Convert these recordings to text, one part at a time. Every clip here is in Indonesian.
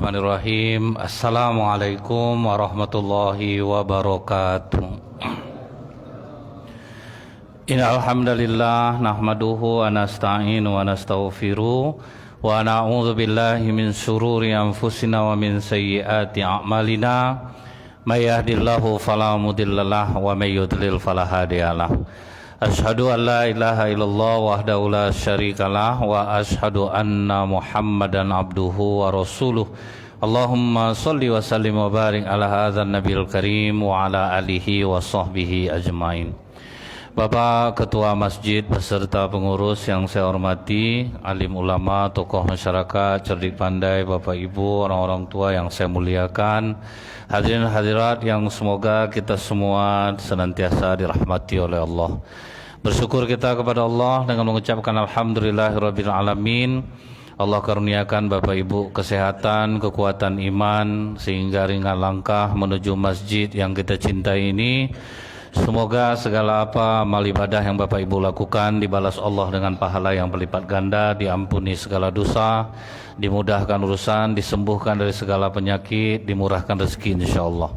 Bismillahirrahmanirrahim. Assalamualaikum warahmatullahi wabarakatuh. Innal hamdalillah nahmaduhu wa nasta'inu wa nastaghfiruh wa na'udzu billahi min shururi anfusina wa min sayyiati a'malina. May yahdihillahu fala mudhillalah wa may yudlil fala hadiyalah. Asyhadu an la ilaha illallah wahdahu la syarikalah wa asyhadu anna Muhammadan abduhu wa rasuluh. Allahumma shalli wa sallim wa barik ala hadzal nabiyil karim wa ala alihi wa sahbihi ajmain. Bapak Ketua Masjid beserta pengurus yang saya hormati, alim ulama, tokoh masyarakat, cerdik pandai, Bapak Ibu, orang-orang tua yang saya muliakan, hadirin hadirat yang semoga kita semua senantiasa dirahmati oleh Allah. Bersyukur kita kepada Allah dengan mengucapkan alhamdulillahirabbil alamin. Allah karuniakan Bapak Ibu kesehatan, kekuatan iman sehingga ringan langkah menuju masjid yang kita cintai ini. Semoga segala apa amal ibadah yang Bapak Ibu lakukan dibalas Allah dengan pahala yang berlipat ganda, diampuni segala dosa, dimudahkan urusan, disembuhkan dari segala penyakit, dimurahkan rezeki insyaallah.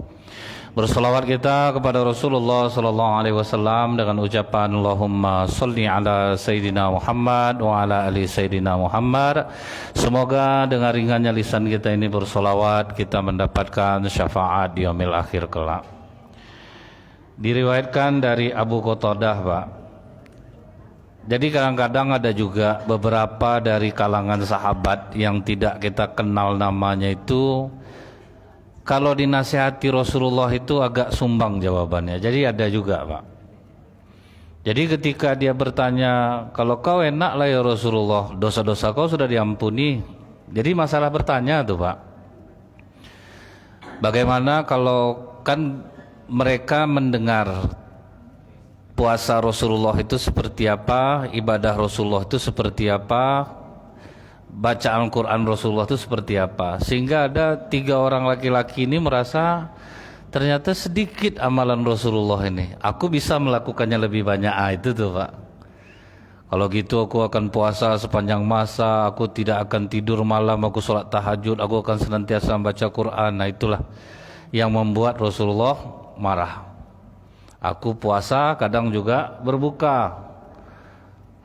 Berselawat kita kepada Rasulullah sallallahu alaihi wasallam dengan ucapan Allahumma shalli ala sayyidina Muhammad wa ala ali sayyidina Muhammad. Semoga dengan ringannya lisan kita ini berselawat kita mendapatkan syafaat di yaumil akhir kelak. Diriwayatkan dari Abu Qatadah, Pak. Jadi kadang-kadang ada juga beberapa dari kalangan sahabat yang tidak kita kenal namanya itu, kalau dinasihati Rasulullah itu agak sumbang jawabannya. Jadi ada juga, Pak. Jadi ketika dia bertanya, kalau kau enak lah ya Rasulullah, dosa-dosa kau sudah diampuni. Jadi masalah bertanya tuh, Pak. Bagaimana kalau kan mereka mendengar puasa Rasulullah itu seperti apa, ibadah Rasulullah itu seperti apa, bacaan Quran Rasulullah itu seperti apa, sehingga ada 3 orang laki-laki ini merasa ternyata sedikit amalan Rasulullah ini, aku bisa melakukannya lebih banyak. Itu tuh, Pak. Kalau gitu aku akan puasa sepanjang masa, aku tidak akan tidur malam, aku sholat tahajud, aku akan senantiasa membaca Quran. Nah itulah yang membuat Rasulullah marah. Aku puasa, kadang juga berbuka.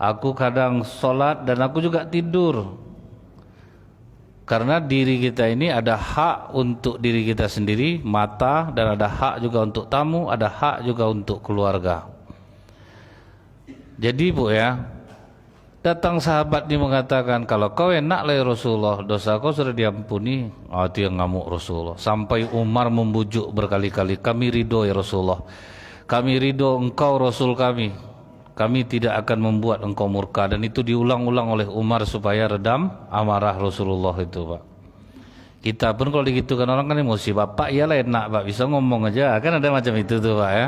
Aku kadang sholat dan aku juga tidur. Karena diri kita ini ada hak untuk diri kita sendiri, mata, dan ada hak juga untuk tamu, ada hak juga untuk keluarga. Jadi Bu ya, datang sahabat ini mengatakan, kalau kau enak lah ya Rasulullah, dosa kau sudah diampuni. Itu yang ngamuk Rasulullah. Sampai Umar membujuk berkali-kali, kami ridho ya Rasulullah, kami ridho engkau Rasul kami tidak akan membuat engkau murka. Dan itu diulang-ulang oleh Umar supaya redam amarah Rasulullah itu, Pak. Kita pun kalau digitukan orang kan emosi, Bapak iyalah enak Pak, bisa ngomong aja, kan ada macam itu tuh Pak ya.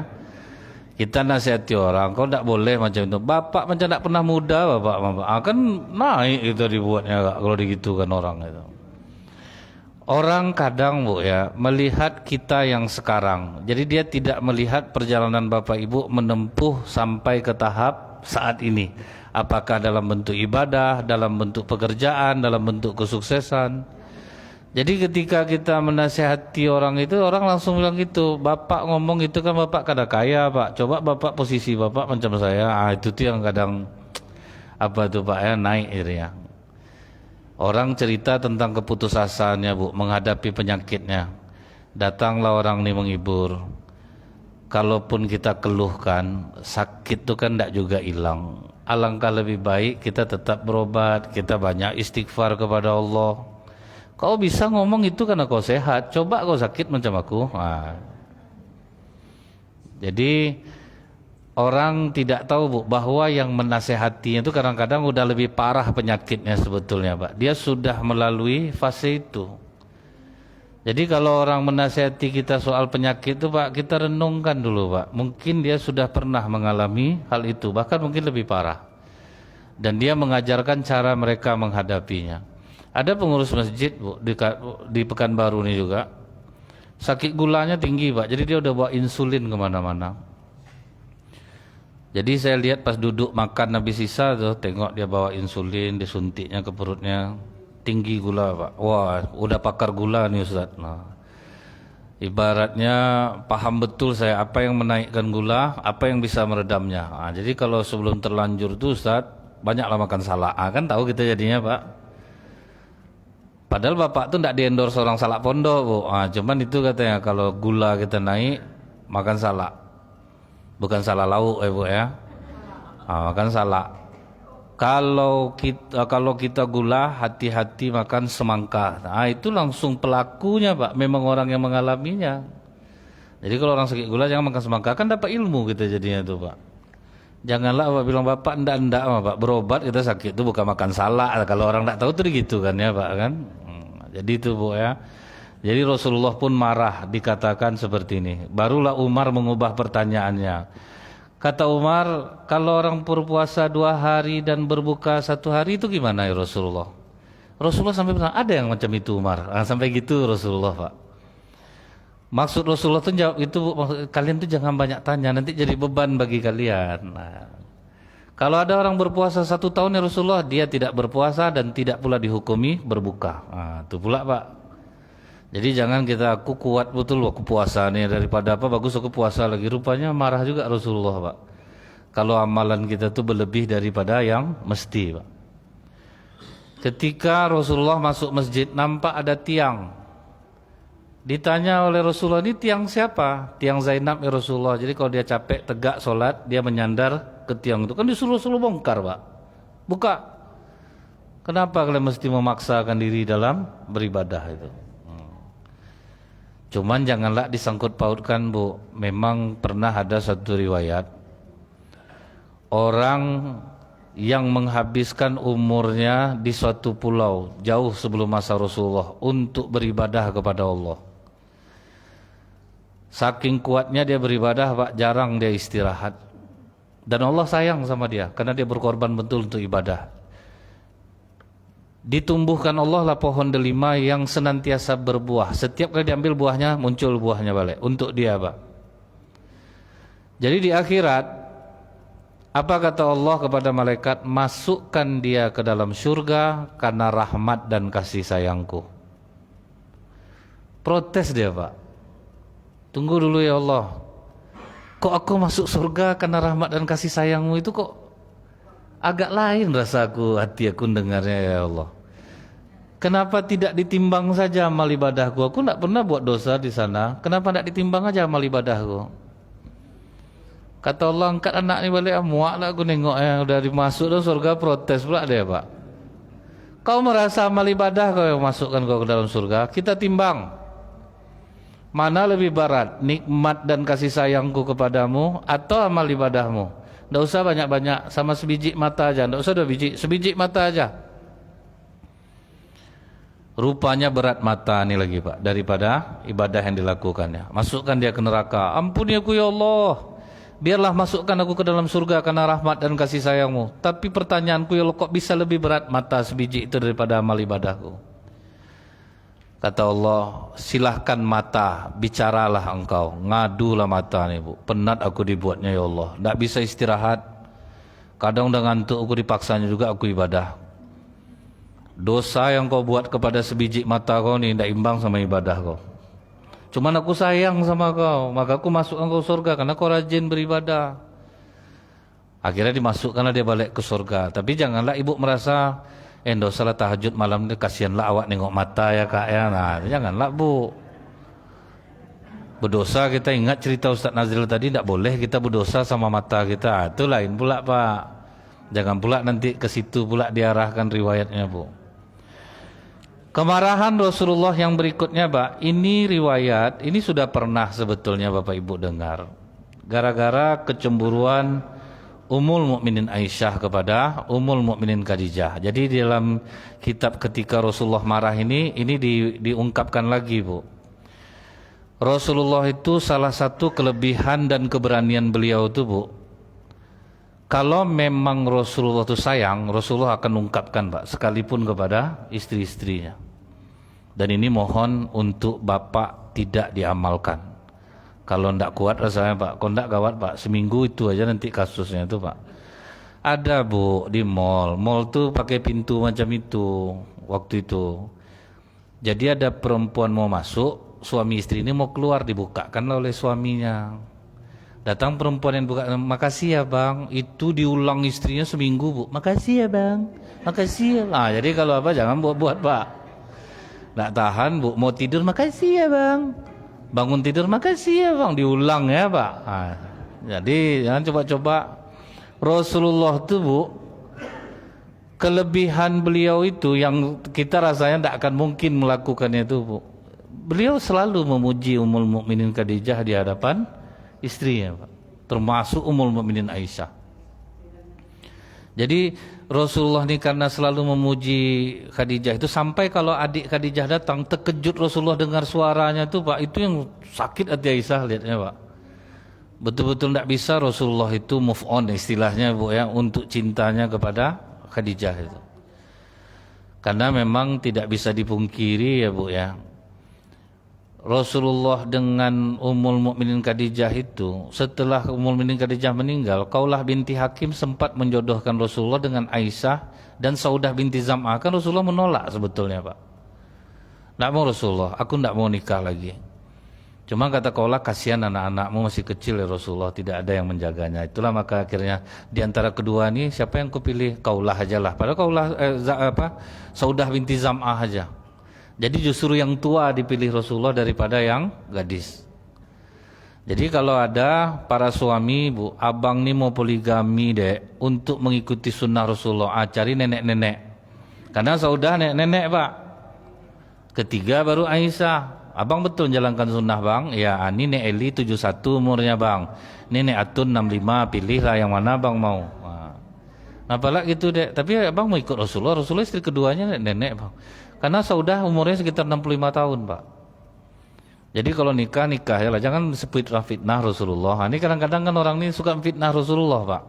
Kita nasihati orang, kau tidak boleh macam itu. Bapak macam tidak pernah muda, Bapak. Kan naik itu dibuatnya kalau digitukan orang itu. Orang kadang Bu ya melihat kita yang sekarang. Jadi dia tidak melihat perjalanan Bapak Ibu menempuh sampai ke tahap saat ini. Apakah dalam bentuk ibadah, dalam bentuk pekerjaan, dalam bentuk kesuksesan. Jadi ketika kita menasihati orang itu, orang langsung bilang gitu, Bapak ngomong itu kan Bapak kada kaya Pak, coba Bapak posisi Bapak macam saya. Itu tuh yang kadang apa tuh Pak ya, naik itu ya. Orang cerita tentang keputusasaannya Bu, menghadapi penyakitnya. Datanglah orang ini menghibur. Kalaupun kita keluhkan, sakit itu kan tidak juga hilang. Alangkah lebih baik kita tetap berobat, kita banyak istighfar kepada Allah. Kau bisa ngomong itu karena kau sehat, coba kau sakit macam aku. Jadi orang tidak tahu Bu, bahwa yang menasehatinya itu kadang-kadang udah lebih parah penyakitnya sebetulnya Pak. Dia sudah melalui fase itu. Jadi kalau orang menasehati kita soal penyakit itu Pak, kita renungkan dulu Pak. Mungkin dia sudah pernah mengalami hal itu, bahkan mungkin lebih parah. Dan dia mengajarkan cara mereka menghadapinya. Ada pengurus masjid Bu di Pekanbaru ini juga, sakit gulanya tinggi Pak, jadi dia udah bawa insulin kemana-mana. Jadi saya lihat pas duduk makan habis sisa tuh, tengok dia bawa insulin, disuntiknya ke perutnya. tinggi gula Pak. Wah, udah pakar gula nih Ustaz. Nah, ibaratnya paham betul saya apa yang menaikkan gula, apa yang bisa meredamnya. Nah, jadi kalau sebelum terlanjur tuh Ustaz, banyaklah makan salak. Kan tahu kita jadinya Pak. Padahal Bapak tuh tidak di-endorse orang salak pondok Bu. Cuman itu katanya kalau gula kita naik, makan salak. Bukan salak lauk Bu ya. Makan salak. Kalau kita gula, hati-hati makan semangka. Itu langsung pelakunya Pak, memang orang yang mengalaminya. Jadi kalau orang sakit gula jangan makan semangka, kan dapat ilmu kita jadinya tuh Pak. Janganlah Bapak bilang Bapak enggak Pak, berobat kita sakit itu bukan makan salak. Kalau orang enggak tahu tuh gitu kan ya Pak kan. Jadi itu Bu ya. Jadi Rasulullah pun marah dikatakan seperti ini. Barulah Umar mengubah pertanyaannya. Kata Umar, kalau orang berpuasa 2 hari dan berbuka 1 hari itu gimana ya Rasulullah? Rasulullah sampai bilang, ada yang macam itu Umar. Sampai gitu Rasulullah Pak. Maksud Rasulullah tuh jawab itu, kalian tuh jangan banyak tanya, nanti jadi beban bagi kalian. Kalau ada orang berpuasa 1 tahun ya Rasulullah, dia tidak berpuasa dan tidak pula dihukumi berbuka. Itu pula Pak. Jadi jangan kita, aku kuat betul aku puasa nih, daripada apa bagus aku puasa lagi. Rupanya marah juga Rasulullah Pak. Kalau amalan kita tuh berlebih daripada yang mesti Pak. Ketika Rasulullah masuk masjid, nampak ada tiang. Ditanya oleh Rasulullah, ini tiang siapa? Tiang Zainab ya Rasulullah. Jadi kalau dia capek tegak sholat, dia menyandar ke tiang itu. Kan disuruh bongkar Pak. Buka. Kenapa kalian mesti memaksakan diri dalam beribadah itu? Cuman janganlah disangkut pautkan Bu. Memang pernah ada satu riwayat, orang yang menghabiskan umurnya di suatu pulau jauh sebelum masa Rasulullah untuk beribadah kepada Allah. Saking kuatnya dia beribadah Pak, jarang dia istirahat. Dan Allah sayang sama dia karena dia berkorban betul untuk ibadah. Ditumbuhkan Allah lah pohon delima yang senantiasa berbuah. Setiap kali diambil buahnya, muncul buahnya balik untuk dia Pak. Jadi di akhirat, apa kata Allah kepada malaikat? Masukkan dia ke dalam surga karena rahmat dan kasih sayangku. Protes dia Pak. Tunggu dulu ya Allah. Kok aku masuk surga karena rahmat dan kasih sayangmu itu kok agak lain rasaku, hati aku dengarnya ya Allah. Kenapa tidak ditimbang saja amal ibadahku? Aku tidak pernah buat dosa di sana. Kenapa tidak ditimbang aja amal ibadahku? Kata Allah, angkat anak ni balik, muak lah aku nengok yang udah dimasuk dalam surga, protes pula dia Pak. Kau merasa amal ibadah kau yang masukkan kau ke dalam surga? Kita timbang. Mana lebih berat, nikmat dan kasih sayangku kepadamu atau amal ibadahmu? Tidak usah banyak-banyak, sama sebiji mata aja. Tidak usah 2 biji, sebiji mata aja. Rupanya berat mata ini lagi Pak daripada ibadah yang dilakukannya. Masukkan dia ke neraka. Ampuni aku ya Allah. Biarlah masukkan aku ke dalam surga karena rahmat dan kasih sayangmu. Tapi pertanyaanku ya Allah, kok bisa lebih berat mata sebiji itu daripada amal ibadahku? Kata Allah, silahkan mata, bicaralah engkau. Ngadulah mata nih Bu. Penat aku dibuatnya ya Allah. Tak bisa istirahat. Kadang udah ngantuk aku dipaksanya juga aku ibadah. Dosa yang kau buat kepada sebiji mata kau ni tidak imbang sama ibadah kau. Cuman aku sayang sama kau, maka aku masukkan kau surga karena kau rajin beribadah. Akhirnya dimasukkanlah dia balik ke surga. Tapi janganlah ibu merasa, ndak usahlah tahajud malam ni, kasihanlah awak nengok mata ya Kak ya. Nah, janganlah Bu. Berdosa kita ingat cerita Ustaz Nazril tadi, tidak boleh kita berdosa sama mata kita. Itu lain pula Pak. Jangan pula nanti ke situ pula diarahkan riwayatnya Bu. Kemarahan Rasulullah yang berikutnya Pak, ini riwayat, ini sudah pernah sebetulnya Bapak Ibu dengar. Gara-gara kecemburuan Ummul Mukminin Aisyah kepada Ummul Mukminin Khadijah. Jadi di dalam kitab ketika Rasulullah marah ini diungkapkan lagi Bu. Rasulullah itu salah satu kelebihan dan keberanian beliau itu Bu. Kalau memang Rasulullah itu sayang, Rasulullah akan ungkapkan Pak, sekalipun kepada istri-istrinya. Dan ini mohon untuk Bapak tidak diamalkan. Kalau ndak kuat rasanya Pak, kalau ndak gawat Pak, seminggu itu aja nanti kasusnya itu Pak. Ada Bu di mall tuh pakai pintu macam itu. waktu itu. Jadi ada perempuan mau masuk, suami istri ini mau keluar, dibukakan oleh suaminya. Datang perempuan yang buka, makasih ya bang, itu diulang istrinya seminggu bu, makasih ya bang, makasih ya. Nah, jadi kalau apa jangan buat-buat pak. Nggak tahan bu, mau tidur makasih ya bang, bangun tidur makasih ya bang, diulang ya pak. Nah, jadi jangan coba-coba. Rasulullah tuh bu, kelebihan beliau itu yang kita rasanya tidak akan mungkin melakukannya itu bu. Beliau selalu memuji Ummul Mukminin Khadijah di hadapan istrinya Pak, termasuk Ummul Mukminin Aisyah. Jadi Rasulullah ini karena selalu memuji Khadijah itu sampai kalau adik Khadijah datang terkejut Rasulullah dengar suaranya itu Pak, itu yang sakit hati Aisyah lihatnya Pak. Betul-betul tidak bisa Rasulullah itu move on istilahnya Bu ya untuk cintanya kepada Khadijah itu. Karena memang tidak bisa dipungkiri ya Bu ya, Rasulullah dengan Ummul Mukminin Khadijah itu, setelah Ummul Mukminin Khadijah meninggal, Khawlah binti Hakim sempat menjodohkan Rasulullah dengan Aisyah dan Saudah binti Zam'ah. Kan Rasulullah menolak sebetulnya Pak. Tidak mau Rasulullah, aku tidak mau nikah lagi. Cuma kata Khawlah, kasihan anak-anakmu masih kecil ya Rasulullah, tidak ada yang menjaganya. Itulah maka akhirnya di antara kedua ini siapa yang kupilih? Khawlah ajalah. Padahal Khawlah Saudah binti Zam'ah aja. Jadi justru yang tua dipilih Rasulullah daripada yang gadis. Jadi kalau ada para suami, bu, abang nih mau poligami dek untuk mengikuti sunnah Rasulullah, cari nenek-nenek. Karena Saudah nenek-nenek pak. Ketiga baru Aisyah. Abang betul jalankan sunnah bang? Ya, ini Nek Eli 71 umurnya bang. Ini Nek Atun 65, pilihlah yang mana bang mau. Nah, apalagi gitu dek. Tapi abang mau ikut Rasulullah. Rasulullah istri keduanya nenek bang. Karena Saudah umurnya sekitar 65 tahun Pak. Jadi kalau nikah ya lah, jangan fitnah Rasulullah. Ini kadang-kadang kan orang ini suka fitnah Rasulullah Pak.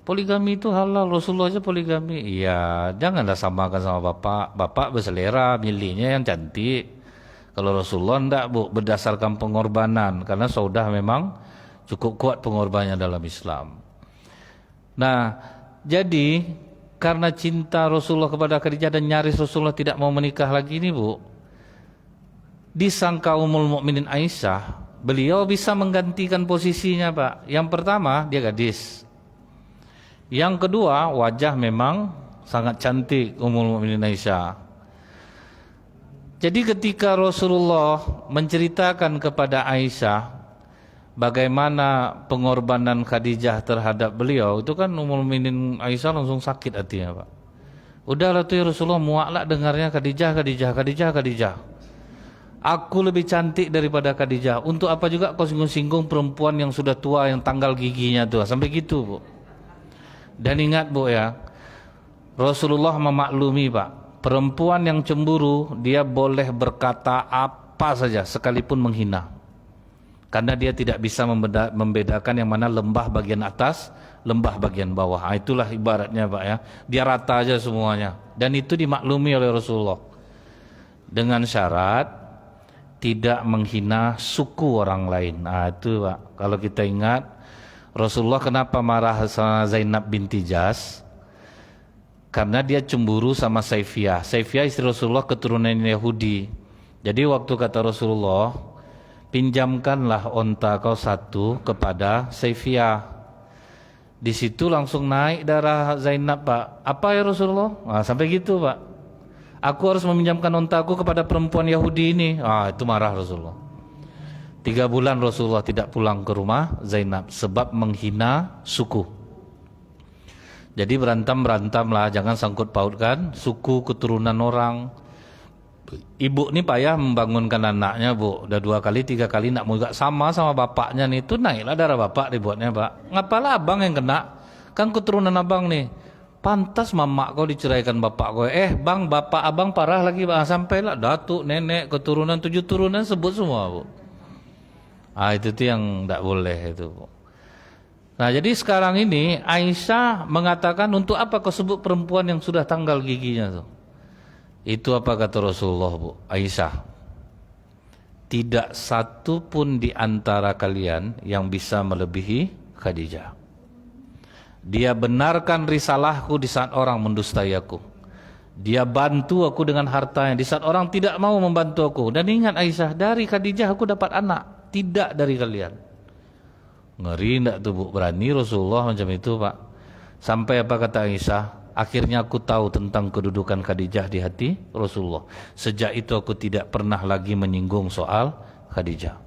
Poligami itu halal, Rasulullah aja poligami. Iya, janganlah samakan sama bapak. Bapak berselera, milihnya yang cantik. Kalau Rasulullah enggak bu, berdasarkan pengorbanan. Karena Saudah memang cukup kuat pengorbanannya dalam Islam. Nah, jadi karena cinta Rasulullah kepada Khadijah dan nyaris Rasulullah tidak mau menikah lagi ini bu, disangka Ummul Mukminin Aisyah, beliau bisa menggantikan posisinya Pak. Yang pertama dia gadis, yang kedua wajah memang sangat cantik Ummul Mukminin Aisyah. Jadi ketika Rasulullah menceritakan kepada Aisyah bagaimana pengorbanan Khadijah terhadap beliau, itu kan Ummul Mukminin Aisyah langsung sakit hatinya Pak. Udahlah tuh ya Rasulullah, muaklah dengarnya Khadijah. Aku lebih cantik daripada Khadijah. Untuk apa juga kau singgung-singgung perempuan yang sudah tua, yang tanggal giginya tuh. Sampai gitu Bu. Dan ingat Bu ya, Rasulullah memaklumi Pak, perempuan yang cemburu dia boleh berkata apa saja sekalipun menghina. Karena dia tidak bisa membedakan yang mana lembah bagian atas, lembah bagian bawah. Itulah ibaratnya Pak ya. Dia rata aja semuanya. Dan itu dimaklumi oleh Rasulullah. Dengan syarat tidak menghina suku orang lain. Nah itu Pak. Kalau kita ingat Rasulullah kenapa marah sama Zainab binti Jahsh? Karena dia cemburu sama Saifiyah. Saifiyah istri Rasulullah keturunan Yahudi. Jadi waktu kata Rasulullah, pinjamkanlah onta kau satu kepada Saifiyah. Di situ langsung naik darah Zainab Pak. Apa ya Rasulullah? Nah, sampai gitu Pak. Aku harus meminjamkan ontaku kepada perempuan Yahudi ini. Itu marah Rasulullah. 3 bulan Rasulullah tidak pulang ke rumah Zainab sebab menghina suku. Jadi berantem lah, jangan sangkut pautkan suku keturunan orang. Ibu ini payah membangunkan anaknya Bu, udah 2 kali 3 kali nak mau juga sama bapaknya nih, itu naiklah darah bapak dibuatnya Pak. Ngapalah abang yang kena, kan keturunan abang nih. Pantas mamak kau diceraikan bapak kau. Bang, bapak abang parah lagi Pak. Sampailah datuk, nenek, keturunan 7 turunan sebut semua Bu. Itu tuh yang tidak boleh itu Bu. Nah jadi sekarang ini Aisyah mengatakan, untuk apa kau sebut perempuan yang sudah tanggal giginya tuh? Itu apa kata Rasulullah Bu? Aisyah, tidak satu pun di antara kalian yang bisa melebihi Khadijah. Dia benarkan risalahku di saat orang mendustai aku. Dia bantu aku dengan hartanya di saat orang tidak mau membantu aku. Dan ingat Aisyah, dari Khadijah aku dapat anak, tidak dari kalian. Ngeri enggak tuh Bu? Berani Rasulullah macam itu Pak. Sampai apa kata Aisyah? Akhirnya aku tahu tentang kedudukan Khadijah di hati Rasulullah. Sejak itu aku tidak pernah lagi menyinggung soal Khadijah.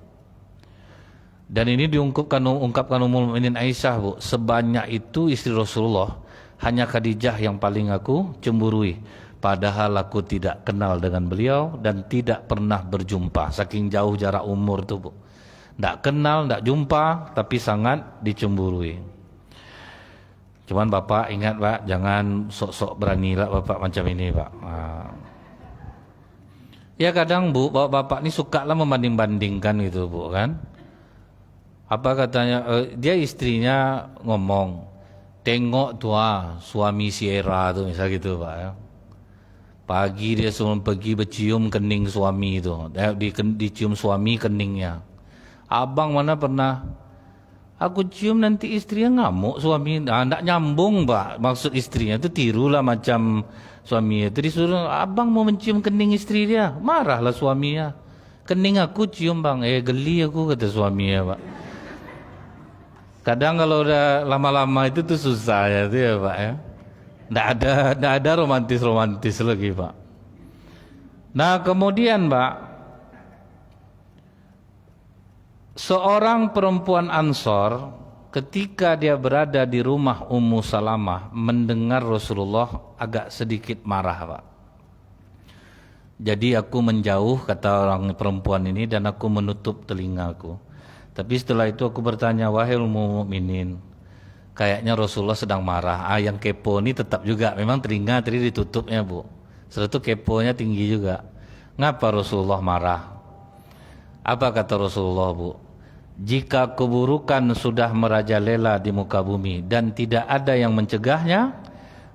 Dan ini ungkapkan Ummul Mukminin Aisyah Bu. Sebanyak itu istri Rasulullah, hanya Khadijah yang paling aku cemburui. Padahal aku tidak kenal dengan beliau dan tidak pernah berjumpa. Saking jauh jarak umur tuh Bu. Tidak kenal, tidak jumpa, tapi sangat dicemburui. Cuman Bapak ingat Pak, jangan sok-sok beranilah Bapak macam ini Pak. Ya kadang Bu, Bapak ini suka lah membanding-bandingkan gitu Bu kan. Apa katanya, dia istrinya ngomong, tengok tua suami Sierra tuh misal gitu Pak ya. Pagi dia sebelum pergi bercium kening suami itu, dicium suami keningnya. Abang mana pernah aku cium nanti istrinya ngamuk suami. Nggak nyambung Pak. Maksud istrinya itu tirulah macam suami itu. Disuruh abang mau mencium kening istri dia. Marahlah suaminya. Kening aku cium bang. Geli aku kata suaminya Pak. Kadang kalau udah lama-lama itu tuh susah ya, itu ya Pak ya. Nggak ada romantis lagi Pak. Nah kemudian Pak, seorang perempuan Ansor ketika dia berada di rumah Ummu Salamah mendengar Rasulullah agak sedikit marah Pak. Jadi aku menjauh kata orang perempuan ini dan aku menutup telingaku. Tapi setelah itu aku bertanya, wahai Ummul Mukminin, kayaknya Rasulullah sedang marah. Yang kepo ini tetap juga memang telinga tadi ditutupnya Bu. Setelah itu keponya tinggi juga. Ngapa Rasulullah marah? Apa kata Rasulullah Bu? Jika keburukan sudah merajalela di muka bumi dan tidak ada yang mencegahnya,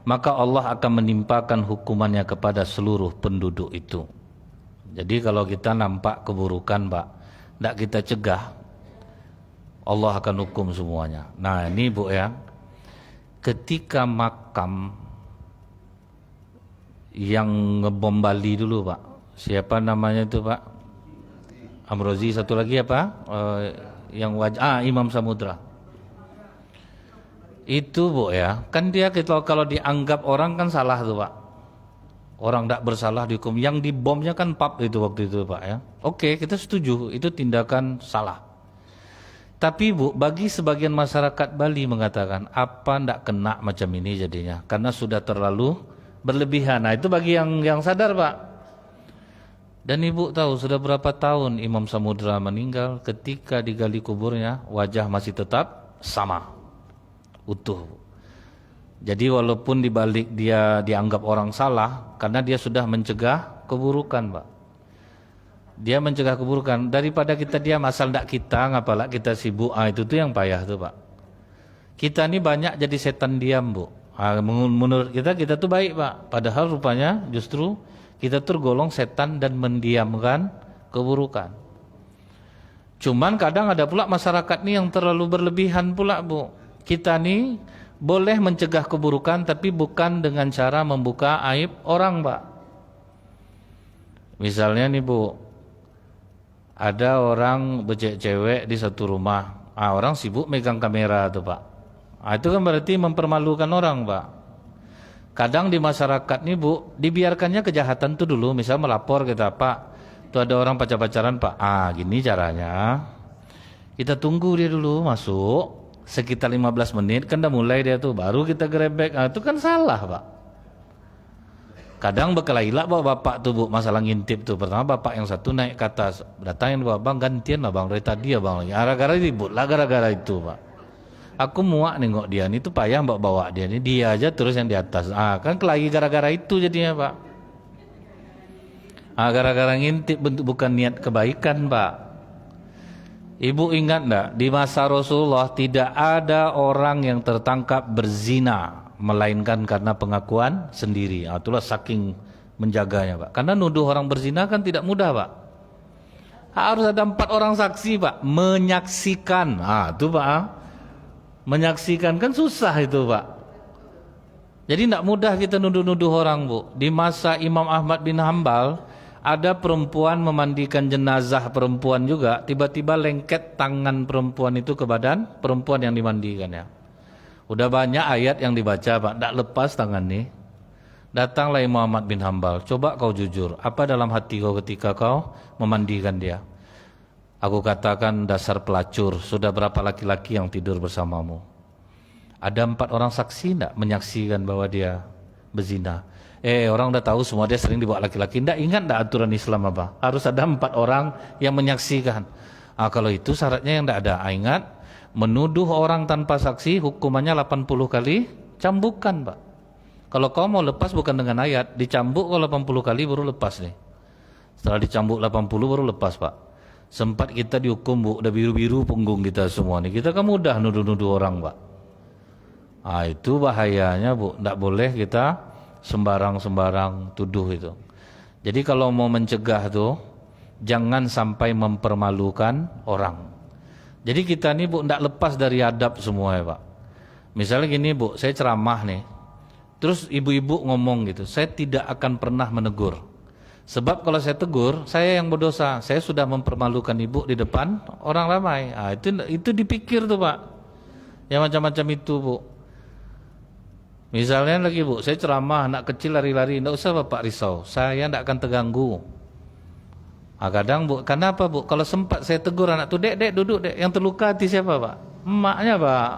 maka Allah akan menimpakan hukumannya kepada seluruh penduduk itu. Jadi kalau kita nampak keburukan Pak, tidak kita cegah, Allah akan hukum semuanya. Nah ini Bu ya, ketika makam yang ngebom Bali dulu Pak, siapa namanya itu Pak? Amrozi, satu lagi apa? Yang Imam Samudra. Itu Bu ya, kan dia kalau dianggap orang kan salah tuh Pak. Orang tidak bersalah dihukum. Yang dibomnya kan pub itu waktu itu Pak ya. Oke, kita setuju, itu tindakan salah. Tapi Bu, bagi sebagian masyarakat Bali mengatakan, apa tidak kena macam ini jadinya? Karena sudah terlalu berlebihan. Nah itu bagi yang sadar Pak. Dan Ibu tahu sudah berapa tahun Imam Samudra meninggal, ketika digali kuburnya wajah masih tetap sama, utuh. Jadi walaupun dibalik dia dianggap orang salah, karena dia sudah mencegah keburukan Pak. Dia mencegah keburukan, daripada kita diam asal tidak kita, ngapalah kita sibuk, itu tuh yang payah tuh Pak. Kita ini banyak jadi setan diam Bu. Menurut kita tuh baik Pak, padahal rupanya justru kita tergolong setan dan mendiamkan keburukan. Cuman kadang ada pula masyarakat ini yang terlalu berlebihan pula Bu. Kita ini boleh mencegah keburukan tapi bukan dengan cara membuka aib orang Pak. Misalnya nih Bu, ada orang becek-cewek di satu rumah. Orang sibuk megang kamera tuh Pak. Itu kan berarti mempermalukan orang Pak. Kadang di masyarakat nih Bu, dibiarkannya kejahatan tuh dulu, misal melapor kita, Pak, tuh ada orang pacar-pacaran Pak, gini caranya, kita tunggu dia dulu masuk, sekitar 15 menit, kan udah mulai dia tuh, baru kita gerebek, itu kan salah Pak. Kadang berkelahilah bapak tuh Bu, masalah ngintip tuh, pertama bapak yang satu naik ke atas, datangin Bapak, bang gantian lah bang, dari tadi ya bang, gara-gara ribut lah gara-gara itu Pak. Aku muak nengok dia, ini tuh payah mbak bawa dia, ini dia aja terus yang di atas. Kan lagi gara-gara itu jadinya Pak. Gara-gara ngintip, bentuk bukan niat kebaikan Pak. Ibu ingat enggak, di masa Rasulullah tidak ada orang yang tertangkap berzina melainkan karena pengakuan sendiri. Itulah saking menjaganya Pak. Karena nuduh orang berzina kan tidak mudah Pak. Harus ada 4 orang saksi Pak, menyaksikan. Itu Pak. Menyaksikan kan susah itu Pak. Jadi tidak mudah kita nuduh-nuduh orang, Bu. Di masa Imam Ahmad bin Hambal, ada perempuan memandikan jenazah perempuan juga, tiba-tiba lengket tangan perempuan itu ke badan perempuan yang dimandikan ya. Udah banyak ayat yang dibaca, Pak, tidak lepas tangan nih. Datanglah Imam Ahmad bin Hambal, coba kau jujur, apa dalam hati kau ketika kau memandikan dia? Aku katakan dasar pelacur, sudah berapa laki-laki yang tidur bersamamu? Ada 4 orang saksi tidak menyaksikan bahwa dia berzina? Orang udah tahu semua dia sering dibawa laki-laki. Tidak ingat tidak aturan Islam apa? Harus ada 4 orang yang menyaksikan. Kalau itu syaratnya yang tidak ada. Ingat, menuduh orang tanpa saksi hukumannya 80 kali cambukan, Pak. Kalau kau mau lepas bukan dengan ayat, dicambuk kau 80 kali baru lepas nih. Setelah dicambuk 80 baru lepas, Pak. Sempat kita dihukum, Bu, udah biru-biru punggung kita semua nih. Kita kan mudah nuduh-nuduh orang, Pak. Itu bahayanya, Bu. Tidak boleh kita sembarang-sembarang tuduh itu. Jadi kalau mau mencegah tuh, jangan sampai mempermalukan orang. Jadi kita nih, Bu, tidak lepas dari adab semua ya, Pak. Misalnya gini, Bu, saya ceramah nih. Terus ibu-ibu ngomong gitu, saya tidak akan pernah menegur. Sebab kalau saya tegur, saya yang berdosa. Saya sudah mempermalukan ibu di depan orang ramai. Itu dipikir tuh, Pak. Yang macam-macam itu, Bu. Misalnya lagi, Bu, saya ceramah, anak kecil lari-lari, tidak usah Bapak risau, saya tidak akan terganggu. Kadang, Bu, kenapa, Bu? Kalau sempat saya tegur anak tu, dek, duduk, dek. Yang terluka hati siapa, Pak? Emaknya, Pak.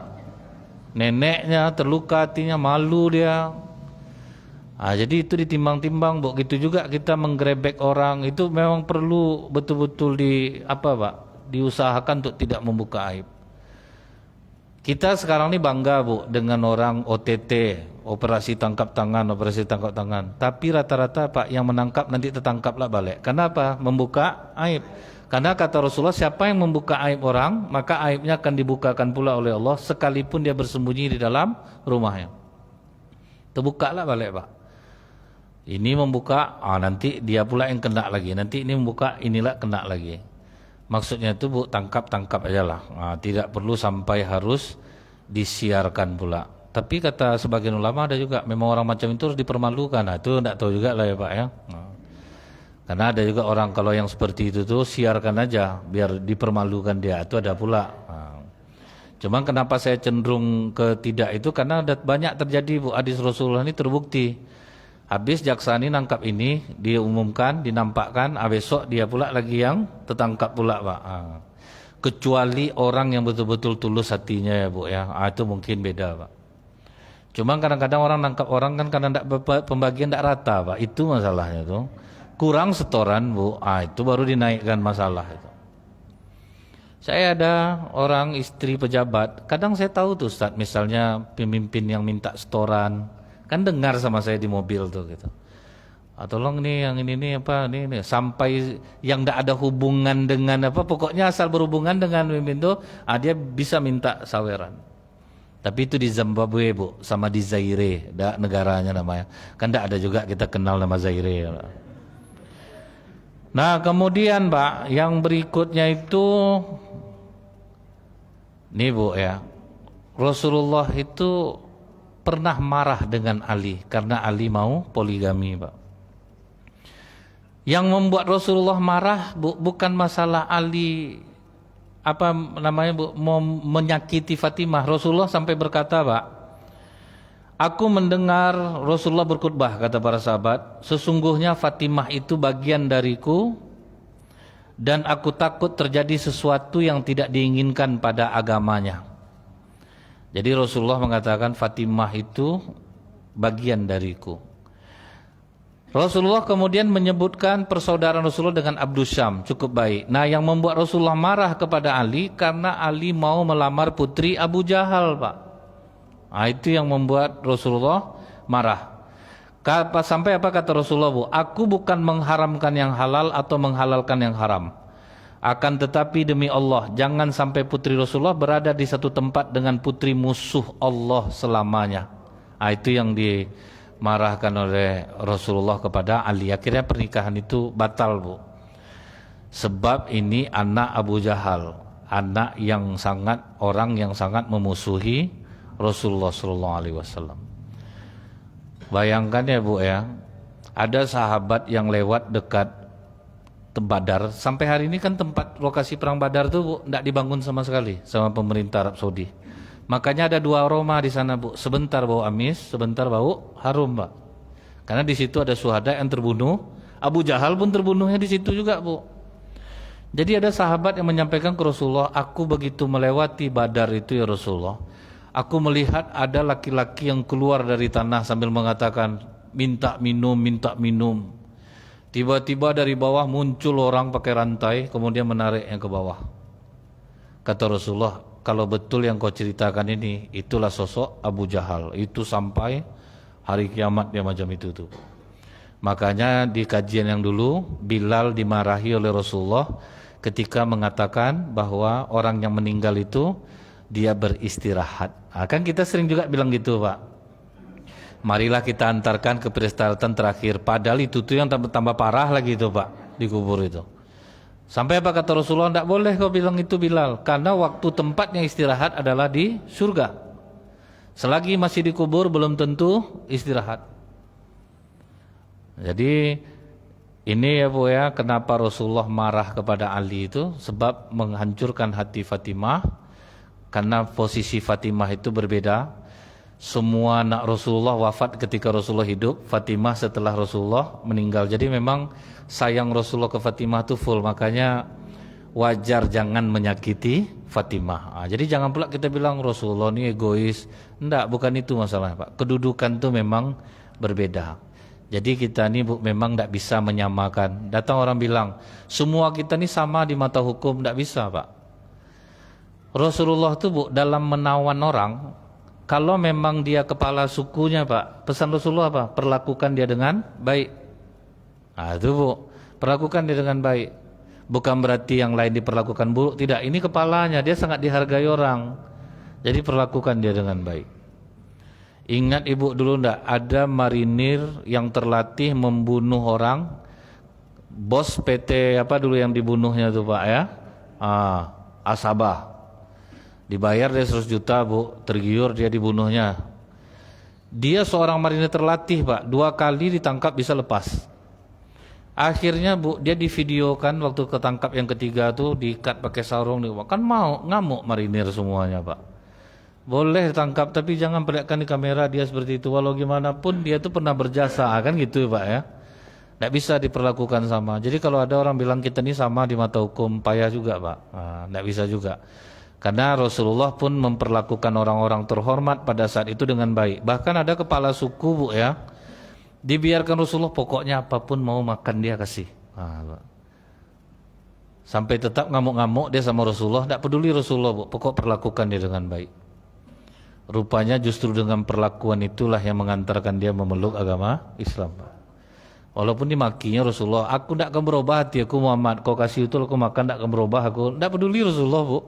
Neneknya terluka hatinya, malu dia. Jadi itu ditimbang-timbang, Bu. Gitu juga kita menggerebek orang, itu memang perlu betul-betul diusahakan untuk tidak membuka aib. Kita sekarang ini bangga, Bu, dengan orang OTT, operasi tangkap tangan. Tapi rata-rata, Pak, yang menangkap nanti tertangkaplah balik. Kenapa? Membuka aib. Karena kata Rasulullah, siapa yang membuka aib orang, maka aibnya akan dibukakan pula oleh Allah, sekalipun dia bersembunyi di dalam rumahnya. Terbukalah balik, Pak. Ini membuka, nanti dia pula yang kena lagi. Nanti ini membuka, inilah kena lagi. Maksudnya itu, Bu, tangkap aja lah. Tidak perlu sampai harus disiarkan pula. Tapi kata sebagian ulama ada juga, memang orang macam itu harus dipermalukan. Itu tidak tahu juga lah ya, Pak ya. Karena ada juga orang kalau yang seperti itu tuh siarkan aja biar dipermalukan dia. Itu ada pula. Cuman kenapa saya cenderung ke tidak itu, karena ada banyak terjadi, Bu, hadis Rasulullah ini terbukti. Habis jaksa ini nangkap ini, dia umumkan, dinampakkan, besok dia pula lagi yang tertangkap pula, Pak. Kecuali orang yang betul-betul tulus hatinya ya, Bu ya. Itu mungkin beda, Pak. Cuma kadang-kadang orang nangkap orang kan karena pembagian tidak rata, Pak. Itu masalahnya tuh. Kurang setoran, Bu. Itu baru dinaikkan masalah itu. Saya ada orang istri pejabat, kadang saya tahu tuh, Ustaz, misalnya pemimpin yang minta setoran, kan dengar sama saya di mobil tuh gitu. Tolong nih yang ini apa ini sampai yang tidak ada hubungan dengan apa, pokoknya asal berhubungan dengan pemimpin tuh, dia bisa minta saweran. Tapi itu di Zimbabwe, Bu, sama di Zaire, negaranya namanya. Kan tidak ada juga kita kenal nama Zaire. Nah, kemudian, Pak, yang berikutnya itu nih, Bu ya. Rasulullah itu pernah marah dengan Ali karena Ali mau poligami, Pak. Yang membuat Rasulullah marah, Bu, bukan masalah Ali mau menyakiti Fatimah. Rasulullah sampai berkata, Pak, aku mendengar Rasulullah berkhutbah, kata para sahabat, sesungguhnya Fatimah itu bagian dariku dan aku takut terjadi sesuatu yang tidak diinginkan pada agamanya. Jadi Rasulullah mengatakan Fatimah itu bagian dariku. Rasulullah kemudian menyebutkan persaudaraan Rasulullah dengan Abdus Syam, cukup baik. Nah, yang membuat Rasulullah marah kepada Ali karena Ali mau melamar putri Abu Jahal, Pak. Itu yang membuat Rasulullah marah. Sampai apa kata Rasulullah, Bu? Aku bukan mengharamkan yang halal atau menghalalkan yang haram. Akan tetapi demi Allah, jangan sampai putri Rasulullah berada di satu tempat dengan putri musuh Allah selamanya. Itu yang dimarahkan oleh Rasulullah kepada Ali. Akhirnya pernikahan itu batal, Bu. Sebab ini anak Abu Jahal, anak yang orang yang sangat memusuhi Rasulullah SAW. Bayangkan ya Bu ya, ada sahabat yang lewat dekat Badar. Sampai hari ini kan tempat lokasi perang Badar tuh Bu, tidak dibangun sama sekali sama pemerintah Arab Saudi. Makanya ada dua aroma di sana Bu, sebentar bau amis, sebentar bau harum Pak. Karena di situ ada syuhada yang terbunuh, Abu Jahal pun terbunuhnya di situ juga Bu. Jadi ada sahabat yang menyampaikan ke Rasulullah, aku begitu melewati Badar itu ya Rasulullah, aku melihat ada laki-laki yang keluar dari tanah sambil mengatakan, minta minum, minta minum. Tiba-tiba dari bawah muncul orang pakai rantai, kemudian menariknya ke bawah. Kata Rasulullah, kalau betul yang kau ceritakan ini, itulah sosok Abu Jahal. Itu sampai hari kiamat dia macam itu tuh. Makanya di kajian yang dulu, Bilal dimarahi oleh Rasulullah ketika mengatakan bahwa orang yang meninggal itu dia beristirahat. Kan kita sering juga bilang gitu Pak. Marilah kita antarkan ke peristirahatan terakhir. Padahal itu tuh yang tambah parah lagi itu Pak, di kubur itu. Sampai apa kata Rasulullah, tidak boleh kau bilang itu Bilal, karena waktu tempatnya istirahat adalah di surga. Selagi masih di kubur belum tentu istirahat. Jadi ini ya Bu ya, kenapa Rasulullah marah kepada Ali itu, sebab menghancurkan hati Fatimah. Karena posisi Fatimah itu berbeda. Semua anak Rasulullah wafat ketika Rasulullah hidup, Fatimah setelah Rasulullah meninggal. Jadi memang sayang Rasulullah ke Fatimah itu full, makanya wajar jangan menyakiti Fatimah. Jadi jangan pula kita bilang Rasulullah ini egois. Enggak, bukan itu masalahnya Pak. Kedudukan itu memang berbeda. Jadi kita ini Bu, memang tidak bisa menyamakan. Datang orang bilang, semua kita ini sama di mata hukum, tidak bisa Pak. Rasulullah itu Bu, dalam menawan orang, kalau memang dia kepala sukunya Pak, pesan Rasulullah apa? Perlakukan dia dengan baik. Nah itu Bu, perlakukan dia dengan baik. Bukan berarti yang lain diperlakukan buruk, tidak. Ini kepalanya, dia sangat dihargai orang. Jadi perlakukan dia dengan baik. Ingat Ibu dulu enggak, ada marinir yang terlatih membunuh orang. Bos PT apa dulu yang dibunuhnya tuh Pak ya? Asabah. Dibayar dia 100 juta Bu, tergiur dia dibunuhnya. Dia seorang marinir terlatih Pak, 2 kali ditangkap bisa lepas. Akhirnya Bu, dia divideokan waktu ketangkap yang ketiga tuh, diikat pakai sarung, kan mau ngamuk marinir semuanya Pak. Boleh tangkap tapi jangan perlihatkan di kamera dia seperti itu, walau gimana pun dia tuh pernah berjasa, kan gitu Pak ya. Tidak bisa diperlakukan sama. Jadi kalau ada orang bilang kita ini sama di mata hukum, payah juga Pak. Tidak bisa juga. Karena Rasulullah pun memperlakukan orang-orang terhormat pada saat itu dengan baik. Bahkan ada kepala suku Bu ya, dibiarkan Rasulullah pokoknya apapun mau makan dia kasih. Sampai tetap ngamuk-ngamuk dia sama Rasulullah, tidak peduli Rasulullah Bu, pokok perlakukan dia dengan baik. Rupanya justru dengan perlakuan itulah yang mengantarkan dia memeluk agama Islam. Walaupun dimakinya Rasulullah, aku tidak akan berubah hati aku Muhammad, kau kasih itu aku makan, tidak akan berubah aku. Tidak peduli Rasulullah Bu,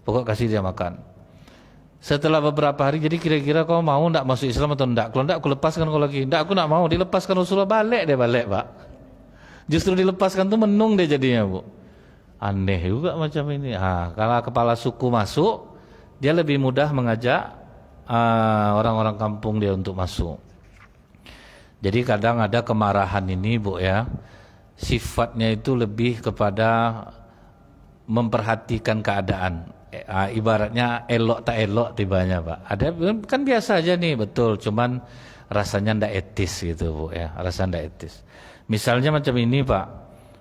pokok kasih dia makan. Setelah beberapa hari, jadi kira-kira kau mau tidak masuk Islam atau tidak? Kalau tidak aku lepaskan kau lagi. Tidak, aku tidak mau. Dilepaskan Rasulullah, balik dia balik Pak. Justru dilepaskan tuh menung dia jadinya Bu. Aneh juga macam ini. Kalau kepala suku masuk, dia lebih mudah mengajak orang-orang kampung dia untuk masuk. Jadi kadang ada kemarahan ini Bu ya, sifatnya itu lebih kepada memperhatikan keadaan. Ibaratnya elok tak elok tibanya Pak. Ada kan biasa aja nih, betul, cuman rasanya ndak etis gitu Bu ya, rasanya ndak etis. Misalnya macam ini Pak,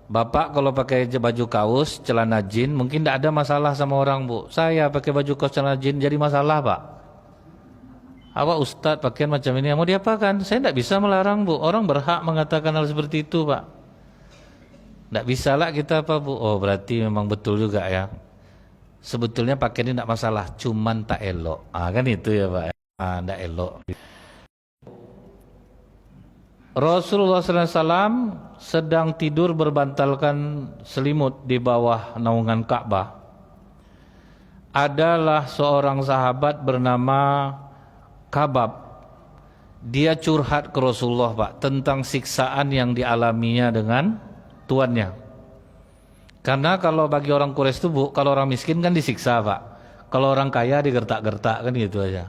Bapak kalau pakai baju kaos celana jin mungkin ndak ada masalah sama orang Bu. Saya pakai baju kaos celana jin jadi masalah Pak. Awak Ustadz pakaian macam ini, mau diapakan? Saya ndak bisa melarang Bu, orang berhak mengatakan hal seperti itu Pak. Ndak bisa lah kita apa Bu. Oh berarti memang betul juga ya. Sebetulnya pakai ini tidak masalah, cuman tak elok. Kan itu ya Pak. Tidak elok. Rasulullah SAW sedang tidur berbantalkan selimut di bawah naungan Ka'bah. Adalah seorang sahabat bernama Kabab. Dia curhat ke Rasulullah Pak tentang siksaan yang dialaminya dengan tuannya. Karena kalau bagi orang Quraisy itu Bu, kalau orang miskin kan disiksa Pak. Kalau orang kaya digertak-gertak kan gitu aja.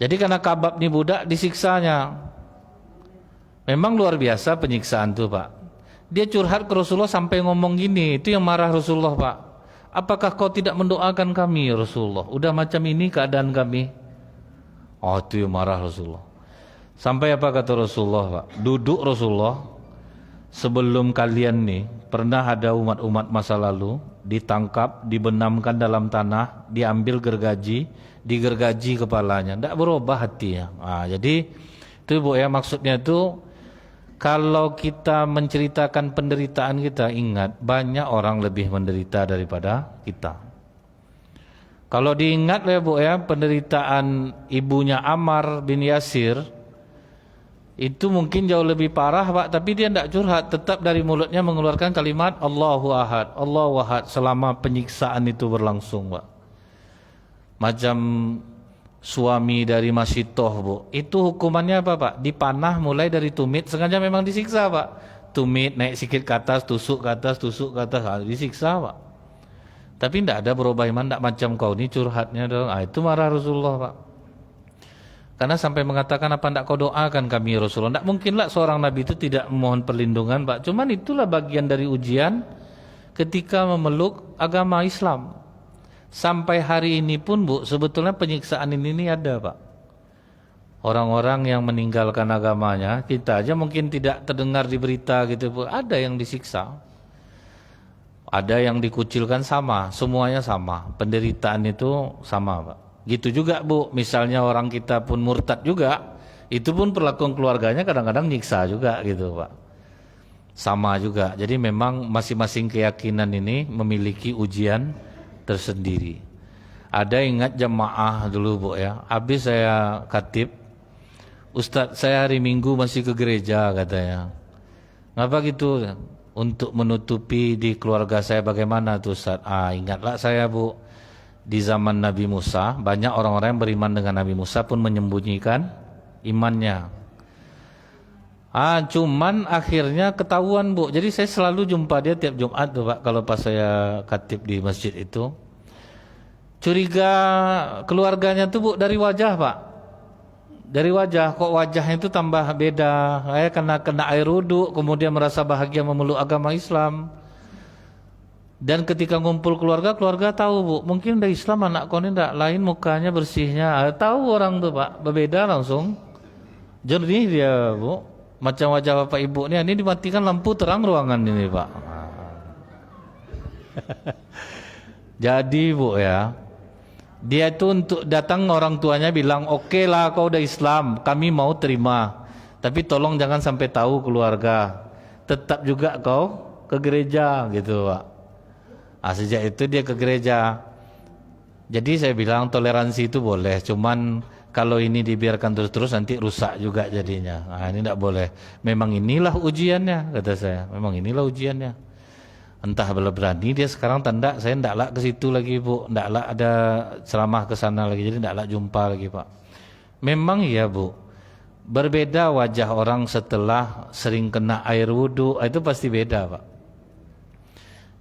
Jadi karena Kabab nih budak disiksanya. Memang luar biasa penyiksaan tuh Pak. Dia curhat ke Rasulullah sampai ngomong gini, itu yang marah Rasulullah Pak. Apakah kau tidak mendoakan kami ya Rasulullah? Udah macam ini keadaan kami. Oh itu yang marah Rasulullah. Sampai apa kata Rasulullah Pak? Duduk Rasulullah. Sebelum kalian nih, pernah ada umat-umat masa lalu ditangkap, dibenamkan dalam tanah, diambil gergaji, digergaji kepalanya. Tidak berubah hatinya. Jadi itu Bu ya, maksudnya itu kalau kita menceritakan penderitaan kita, ingat banyak orang lebih menderita daripada kita. Kalau diingat ya Bu ya, penderitaan ibunya Ammar bin Yasir itu mungkin jauh lebih parah Pak, tapi dia tidak curhat, tetap dari mulutnya mengeluarkan kalimat Allahu Ahad, Allahu Ahad selama penyiksaan itu berlangsung Pak. Macam suami dari Masitoh Bu, itu hukumannya apa Pak? Dipanah mulai dari tumit, sengaja memang disiksa Pak. Tumit naik sikit ke atas, tusuk ke atas, tusuk ke atas, disiksa Pak. Tapi tidak ada berubah iman, tidak macam kau ini curhatnya dong. Itu marah Rasulullah Pak. Karena sampai mengatakan apa tidak kau doakan kami Rasulullah. Tidak mungkinlah seorang Nabi itu tidak memohon perlindungan Pak. Cuman itulah bagian dari ujian ketika memeluk agama Islam. Sampai hari ini pun Bu, sebetulnya penyiksaan ini ada Pak. Orang-orang yang meninggalkan agamanya, kita aja mungkin tidak terdengar di berita gitu Bu. Ada yang disiksa. Ada yang dikucilkan, sama, semuanya sama. Penderitaan itu sama Pak. Gitu juga Bu, misalnya orang kita pun murtad juga, itu pun perlakuan keluarganya kadang-kadang nyiksa juga gitu Pak. Sama juga. Jadi memang masing-masing keyakinan ini memiliki ujian tersendiri. Ada ingat jamaah dulu Bu ya, habis saya khatib, Ustadz saya hari Minggu masih ke gereja katanya. Ngapa gitu? Untuk menutupi di keluarga saya bagaimana tuh Ustadz? Ingatlah saya Bu, di zaman Nabi Musa banyak orang-orang yang beriman dengan Nabi Musa pun menyembunyikan imannya. Cuman akhirnya ketahuan Bu. Jadi saya selalu jumpa dia tiap Jumat tuh Pak, kalau pas saya khatib di masjid itu. Curiga keluarganya tuh Bu dari wajah Pak. Dari wajah, kok wajahnya itu tambah beda. Karena kena air wudhu, kemudian merasa bahagia memeluk agama Islam. Dan ketika ngumpul keluarga, keluarga tahu Bu, mungkin dari Islam anak kau ini tidak lain mukanya bersihnya. Tahu orang tuh Pak, berbeda langsung. Jernih dia Bu. Macam wajah bapak ibu ini dimatikan lampu terang ruangan ini Pak. Jadi Bu ya, dia itu untuk datang orang tuanya bilang, oke lah kau udah Islam, kami mau terima. Tapi tolong jangan sampai tahu keluarga. Tetap juga kau ke gereja gitu Pak. Sejak itu dia ke gereja. Jadi saya bilang toleransi itu boleh, cuman kalau ini dibiarkan terus-terus nanti rusak juga jadinya. Ini tidak boleh. Memang inilah ujiannya, kata saya. Memang inilah ujiannya. Entah berani dia sekarang tanda saya tidaklah ke situ lagi Bu, tidaklah ada ceramah ke sana lagi, jadi tidaklah jumpa lagi Pak. Memang iya Bu, berbeda wajah orang setelah sering kena air wudhu, itu pasti beda Pak.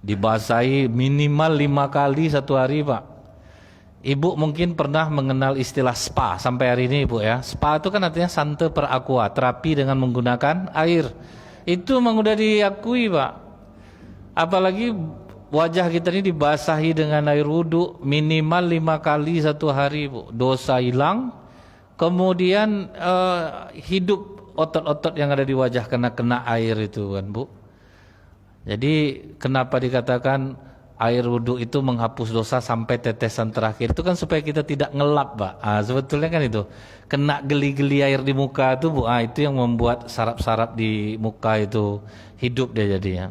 Dibasahi minimal 5 kali satu hari Pak. Ibu mungkin pernah mengenal istilah spa sampai hari ini Bu ya. Spa itu kan artinya sante per aqua, terapi dengan menggunakan air. Itu memang udah diakui Pak. Apalagi wajah kita ini dibasahi dengan air wudhu minimal 5 kali satu hari Bu. Dosa hilang, kemudian hidup otot-otot yang ada di wajah karena kena air itu kan Bu. Jadi kenapa dikatakan air wudhu itu menghapus dosa sampai tetesan terakhir, itu kan supaya kita tidak ngelap Pak. Sebetulnya kan itu kena geli-geli air di muka itu Bu, itu yang membuat saraf-saraf di muka itu hidup dia jadinya.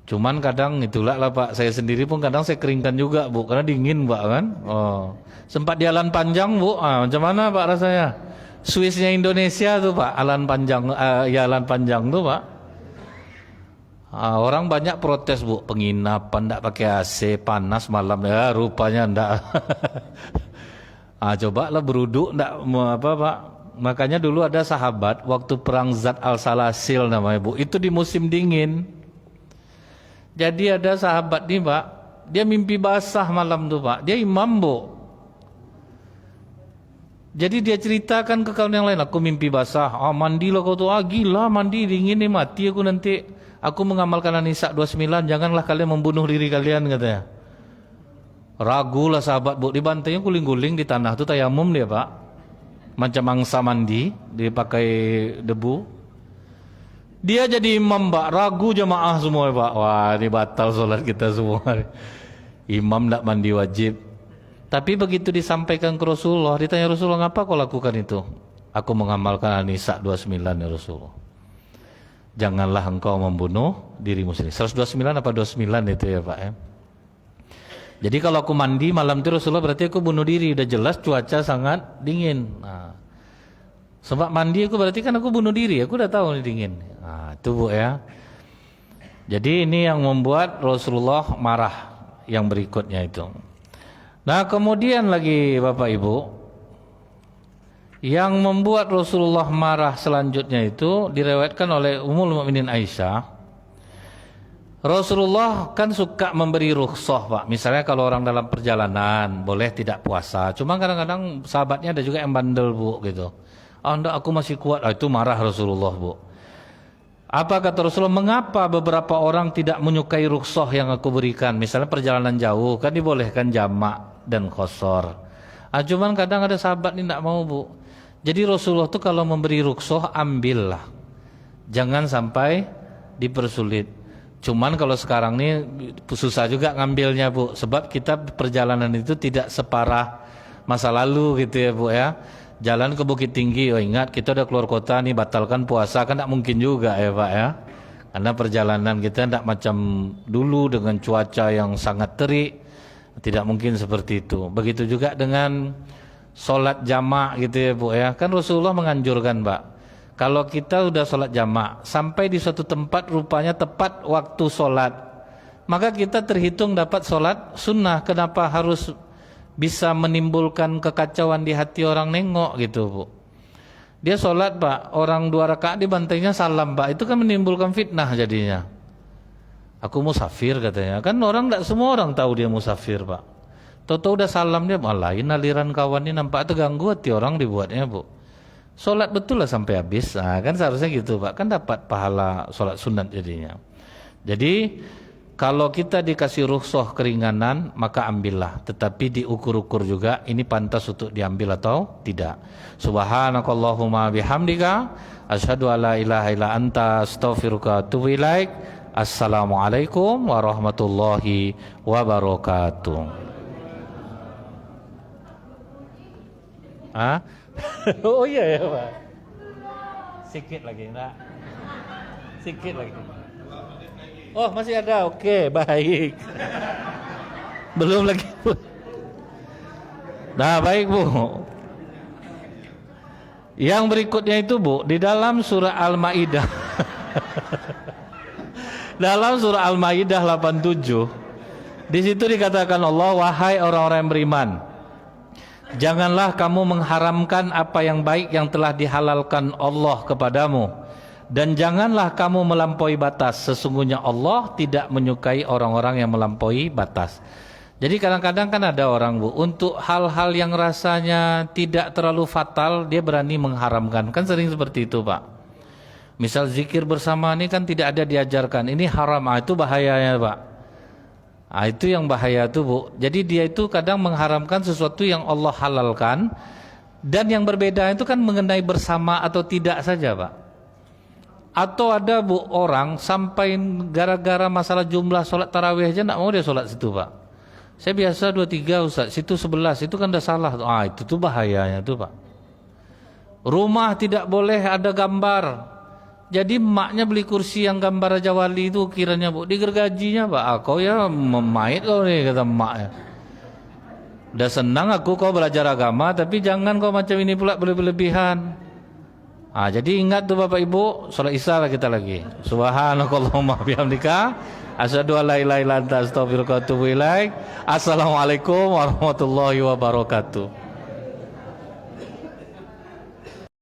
Cuman kadang itulah lah Pak, saya sendiri pun kadang saya keringkan juga Bu, karena dingin Pak kan. Sempat jalan panjang Bu, macam mana Pak rasanya? Swissnya Indonesia tuh Pak, jalan panjang tuh Pak. Orang banyak protes Bu, penginapan tidak pakai AC, panas malam ya, rupanya tidak. Coba lah beruduk tidak apa Pak. Makanya dulu ada sahabat waktu perang Zat al-Salasil namanya Bu, itu di musim dingin. Jadi ada sahabat nih Pak, dia mimpi basah malam tuh Pak, dia imam Bu. Jadi dia ceritakan ke kawan yang lain, aku mimpi basah. Mandilah kau tu. Gila mandi dingin ni, mati aku nanti. Aku mengamalkan An-Nisa 29, janganlah kalian membunuh diri kalian, katanya. Ragulah sahabat, bu, dibantainya guling-guling di tanah tu, tayamum dia, Pak. Macam angsa mandi, dia pakai debu. Dia jadi imam, Pak. Ragu jamaah semua, Pak. Wah, ini batal solat kita semua. Imam tak mandi wajib. Tapi begitu disampaikan ke Rasulullah, ditanya Rasulullah, ngapa kau lakukan itu? Aku mengamalkan An-Nisa 29 ya Rasulullah. Janganlah engkau membunuh dirimu sendiri. 129 apa 29 itu ya Pak ya. Jadi kalau aku mandi malam itu Rasulullah, berarti aku bunuh diri. Udah jelas cuaca sangat dingin. Nah, sebab mandi aku berarti kan aku bunuh diri. Aku udah tahu ini dingin. Nah, itu Bu ya. Jadi ini yang membuat Rasulullah marah yang berikutnya itu. Nah kemudian lagi Bapak Ibu, yang membuat Rasulullah marah selanjutnya itu diriwayatkan oleh Ummul Mukminin Aisyah. Rasulullah kan suka memberi rukhsah, Pak. Misalnya kalau orang dalam perjalanan boleh tidak puasa. Cuma kadang-kadang sahabatnya ada juga yang bandel, Bu, gitu. Enggak, aku masih kuat. Itu marah Rasulullah, Bu. Apa kata Rasulullah? Mengapa beberapa orang tidak menyukai rukhsah yang aku berikan? Misalnya perjalanan jauh kan dibolehkan jamak dan qasar. Cuman kadang ada sahabat ni tidak mau, Bu. Jadi Rasulullah tu kalau memberi rukhsah, ambillah. Jangan sampai dipersulit. Cuman kalau sekarang ni susah juga ngambilnya, Bu. Sebab kita perjalanan itu tidak separah masa lalu gitu ya, Bu ya. Jalan ke Bukit Tinggi, oh ingat kita udah keluar kota nih, batalkan puasa kan tidak mungkin juga ya Pak ya. Karena perjalanan kita tidak macam dulu dengan cuaca yang sangat terik, tidak mungkin seperti itu. Begitu juga dengan solat jamak gitu ya Bu ya. Kan Rasulullah menganjurkan Pak, kalau kita udah solat jamak sampai di suatu tempat rupanya tepat waktu solat, maka kita terhitung dapat solat sunnah. Kenapa harus bisa menimbulkan kekacauan di hati orang nengok gitu Bu. Dia sholat Pak, orang 2 rakaat dibantainya salam Pak, itu kan menimbulkan fitnah jadinya. Aku musafir katanya, kan orang tidak semua orang tahu dia musafir Pak. Tahu-tahu udah salam dia, lain aliran kawan ini, nampak terganggu hati orang dibuatnya Bu. Sholat betul lah sampai habis, nah, kan seharusnya gitu Pak, kan dapat pahala sholat sunat jadinya. Jadi kalau kita dikasih rukhsah keringanan, maka ambillah. Tetapi diukur-ukur juga, ini pantas untuk diambil atau tidak. Subhanakallahumma bihamdika, asyhadu alla ilaha illa anta, astaghfiruka wa atubu ilaik. Assalamualaikum warahmatullahi wabarakatuh. Hah? Oh iya ya Pak. Sikit lagi, enggak? Sikit lagi. Oh masih ada, oke baik. Belum lagi Bu. Nah baik Bu. Yang berikutnya itu Bu, di dalam surah Al-Maidah. Dalam surah Al-Maidah 87, di situ dikatakan Allah, wahai orang-orang yang beriman, janganlah kamu mengharamkan apa yang baik yang telah dihalalkan Allah kepadamu. Dan janganlah kamu melampaui batas. Sesungguhnya Allah tidak menyukai orang-orang yang melampaui batas. Jadi kadang-kadang kan ada orang Bu, untuk hal-hal yang rasanya tidak terlalu fatal, dia berani mengharamkan. Kan sering seperti itu Pak. Misal zikir bersama ini kan tidak ada diajarkan, ini haram, itu bahayanya Pak. Itu yang bahaya tuh Bu. Jadi dia itu kadang mengharamkan sesuatu yang Allah halalkan. Dan yang berbeda itu kan mengenai bersama atau tidak saja Pak. Atau ada Bu orang sampai gara-gara masalah jumlah sholat tarawih aja tidak mau dia sholat situ Pak. Saya biasa 2-3 Ustaz, situ 11, itu kan udah salah. Itu tuh bahayanya tuh Pak. Rumah tidak boleh ada gambar. Jadi emaknya beli kursi yang gambar Raja Wali itu kiranya Bu, digergajinya Pak. Kau ya memait kau nih, kata emaknya. Udah senang aku kau belajar agama, tapi jangan kau macam ini pula berlebihan. Jadi ingat tuh Bapak Ibu, sholat isya lah kita lagi. Subhanakallahumma bihamdika, asyhadu an la ilaha illa anta, astaghfiruka wa atubu ilaik. Assalamualaikum warahmatullahi wabarakatuh.